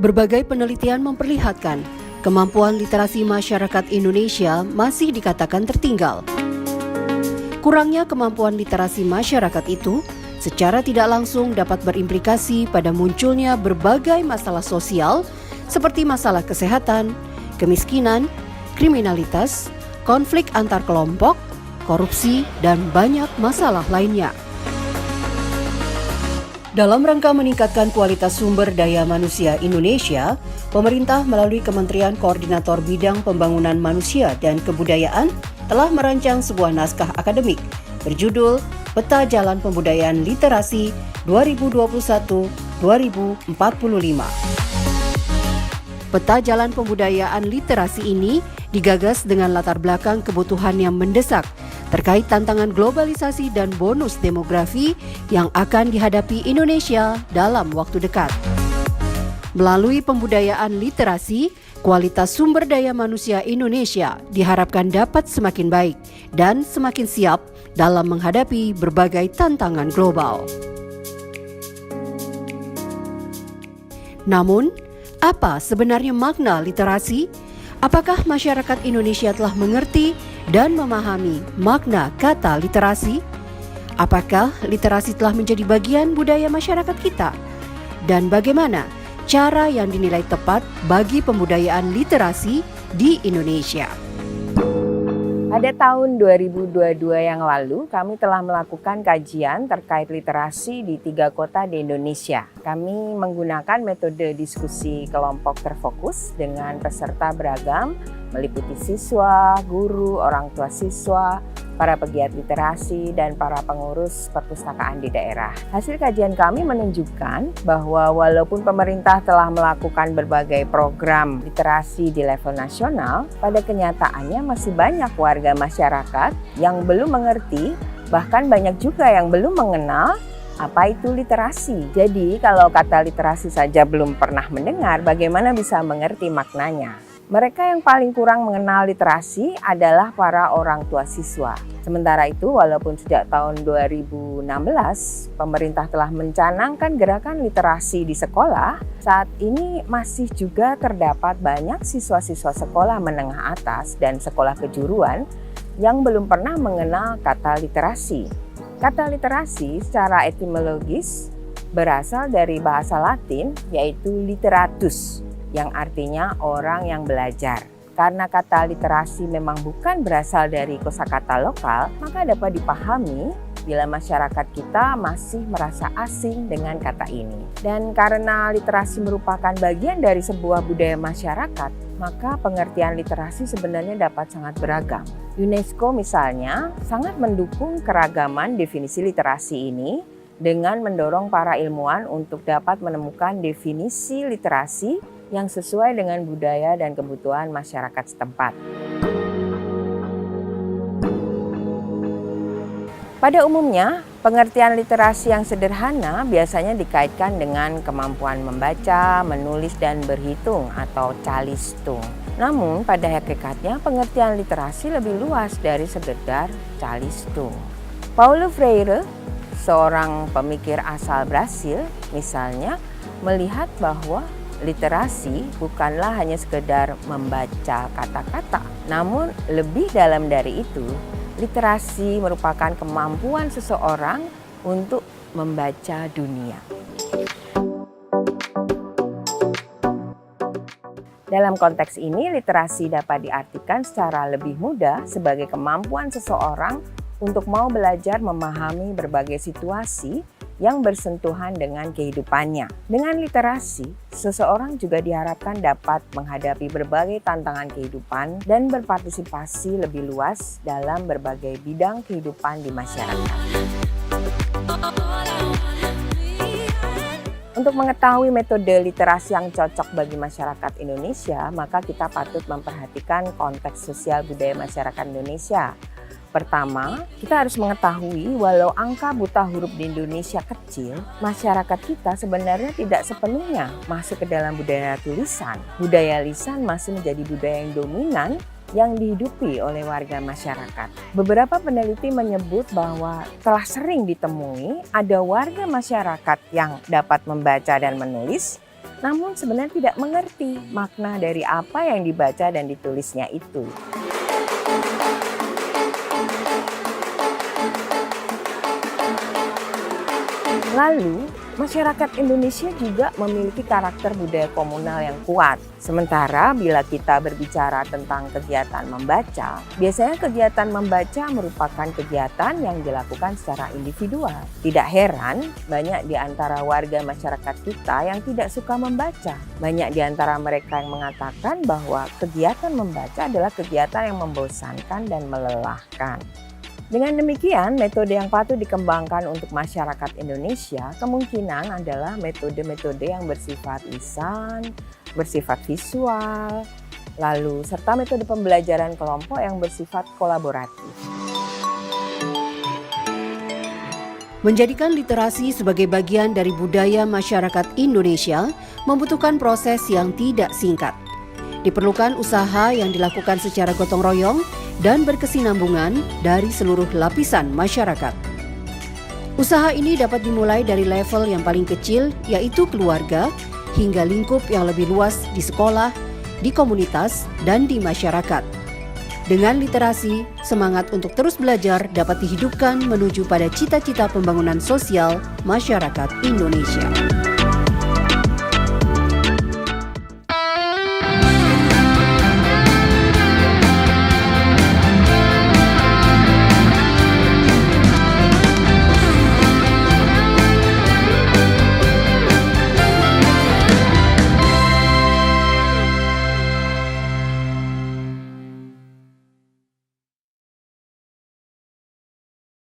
Berbagai penelitian memperlihatkan kemampuan literasi masyarakat Indonesia masih dikatakan tertinggal. Kurangnya kemampuan literasi masyarakat itu secara tidak langsung dapat berimplikasi pada munculnya berbagai masalah sosial seperti masalah kesehatan, kemiskinan, kriminalitas, konflik antar kelompok, korupsi, dan banyak masalah lainnya. Dalam rangka meningkatkan kualitas sumber daya manusia Indonesia, pemerintah melalui Kementerian Koordinator Bidang Pembangunan Manusia dan Kebudayaan telah merancang sebuah naskah akademik berjudul Peta Jalan Pembudayaan Literasi 2021-2045. Peta Jalan Pembudayaan Literasi ini digagas dengan latar belakang kebutuhan yang mendesak terkait tantangan globalisasi dan bonus demografi yang akan dihadapi Indonesia dalam waktu dekat. Melalui pembudayaan literasi, kualitas sumber daya manusia Indonesia diharapkan dapat semakin baik dan semakin siap dalam menghadapi berbagai tantangan global. Namun, apa sebenarnya makna literasi? Apakah masyarakat Indonesia telah mengerti dan memahami makna kata literasi? Apakah literasi telah menjadi bagian budaya masyarakat kita? Dan bagaimana cara yang dinilai tepat bagi pembudayaan literasi di Indonesia? Pada tahun 2022 yang lalu, kami telah melakukan kajian terkait literasi di 3 kota di Indonesia. Kami menggunakan metode diskusi kelompok terfokus dengan peserta beragam, meliputi siswa, guru, orang tua siswa, para pegiat literasi, dan para pengurus perpustakaan di daerah. Hasil kajian kami menunjukkan bahwa walaupun pemerintah telah melakukan berbagai program literasi di level nasional, pada kenyataannya masih banyak warga masyarakat yang belum mengerti, bahkan banyak juga yang belum mengenal apa itu literasi. Jadi kalau kata literasi saja belum pernah mendengar, bagaimana bisa mengerti maknanya? Mereka yang paling kurang mengenal literasi adalah para orang tua siswa. Sementara itu, walaupun sejak tahun 2016 pemerintah telah mencanangkan gerakan literasi di sekolah, saat ini masih juga terdapat banyak siswa-siswa sekolah menengah atas dan sekolah kejuruan yang belum pernah mengenal kata literasi. Kata literasi secara etimologis berasal dari bahasa Latin yaitu literatus, yang artinya orang yang belajar. Karena kata literasi memang bukan berasal dari kosakata lokal, maka dapat dipahami bila masyarakat kita masih merasa asing dengan kata ini. Dan karena literasi merupakan bagian dari sebuah budaya masyarakat, maka pengertian literasi sebenarnya dapat sangat beragam. UNESCO misalnya sangat mendukung keragaman definisi literasi ini dengan mendorong para ilmuwan untuk dapat menemukan definisi literasi yang sesuai dengan budaya dan kebutuhan masyarakat setempat. Pada umumnya, pengertian literasi yang sederhana biasanya dikaitkan dengan kemampuan membaca, menulis, dan berhitung atau calistung. Namun, pada hakikatnya pengertian literasi lebih luas dari sekedar calistung. Paulo Freire, seorang pemikir asal Brasil, misalnya, melihat bahwa literasi bukanlah hanya sekedar membaca kata-kata, namun lebih dalam dari itu, literasi merupakan kemampuan seseorang untuk membaca dunia. Dalam konteks ini, literasi dapat diartikan secara lebih mudah sebagai kemampuan seseorang untuk mau belajar memahami berbagai situasi yang bersentuhan dengan kehidupannya. Dengan literasi, seseorang juga diharapkan dapat menghadapi berbagai tantangan kehidupan dan berpartisipasi lebih luas dalam berbagai bidang kehidupan di masyarakat. Untuk mengetahui metode literasi yang cocok bagi masyarakat Indonesia, maka kita patut memperhatikan konteks sosial budaya masyarakat Indonesia. Pertama, kita harus mengetahui walau angka buta huruf di Indonesia kecil, masyarakat kita sebenarnya tidak sepenuhnya masuk ke dalam budaya tulisan. Budaya lisan masih menjadi budaya yang dominan yang dihidupi oleh warga masyarakat. Beberapa peneliti menyebut bahwa telah sering ditemui ada warga masyarakat yang dapat membaca dan menulis, namun sebenarnya tidak mengerti makna dari apa yang dibaca dan ditulisnya itu. Lalu, masyarakat Indonesia juga memiliki karakter budaya komunal yang kuat. Sementara bila kita berbicara tentang kegiatan membaca, biasanya kegiatan membaca merupakan kegiatan yang dilakukan secara individual. Tidak heran, banyak di antara warga masyarakat kita yang tidak suka membaca. Banyak di antara mereka yang mengatakan bahwa kegiatan membaca adalah kegiatan yang membosankan dan melelahkan. Dengan demikian, metode yang patut dikembangkan untuk masyarakat Indonesia kemungkinan adalah metode-metode yang bersifat lisan, bersifat visual, lalu serta metode pembelajaran kelompok yang bersifat kolaboratif. Menjadikan literasi sebagai bagian dari budaya masyarakat Indonesia membutuhkan proses yang tidak singkat. Diperlukan usaha yang dilakukan secara gotong royong dan berkesinambungan dari seluruh lapisan masyarakat. Usaha ini dapat dimulai dari level yang paling kecil, yaitu keluarga, hingga lingkup yang lebih luas di sekolah, di komunitas, dan di masyarakat. Dengan literasi, semangat untuk terus belajar dapat dihidupkan menuju pada cita-cita pembangunan sosial masyarakat Indonesia.